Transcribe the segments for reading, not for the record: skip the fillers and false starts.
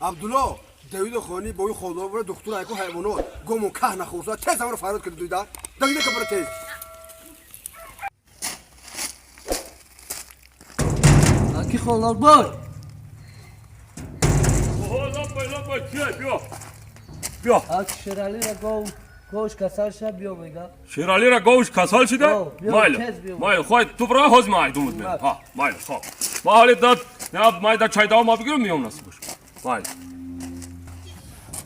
عبدالله دوید خانی با این خدا بره دکتر ایکو حیوانات گم و که نخورسا تیز همون فراد کرد دویده دویده که برای تیز Aki xollar boy. Lopay, بیا Aki Şerali ra goş kasar şab biyo میگه. شیرالی را گوش کسال شده؟ بیا، مایل تیز بیا. مایل خواهد تو برای حوز مای دومت میاد ها مایل خواه ما حالی داد نه مای دا چای داو ما بگیرم میام نسی باش مایل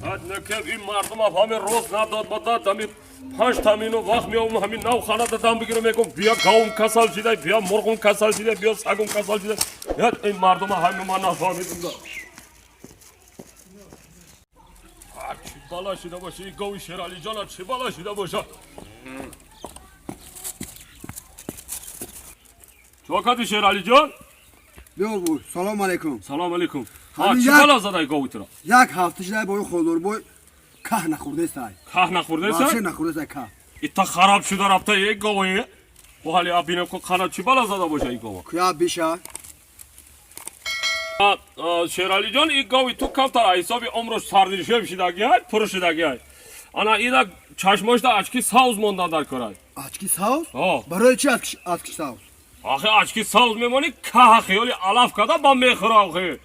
هد نکب این مردم اب همین روز نداد بداد همین 5 تامینو وقت میام همین نو خانه دادم بگیرم میگم بیا گاوم کسال شده بیا مرغم کسال شده بیا سگم کسال شده یاد این مردم همین ما نفهمیدم دا چی بالا شده باشه این گاوی شیرالی جانا چی بالا شده باشه چوکاتی شیرالی جان بیا بود سلام علیکم سلام علیکم همین چی یک- بالا زده گاوی تو را یک هفته شده با این خدا بای که نخورده سای که نخورده واشه سر نخورده سای که ایتا خراب شده رفته یک گاوی و حالی ابینه که خانه چی بالا زده باشه این گاوی کیا بیشه شیرالی جان این گاوی تو کفتر حسابی عمرش سردیشه شدگی های پرشدگی های انا اینا چشماش دا اچکی ساوز مونده در کرای آچکی ساوس آه. برای چی آچکی ساوس آخه اچکی ساوز میمونی که خیلی علاف کده با میخوره آخه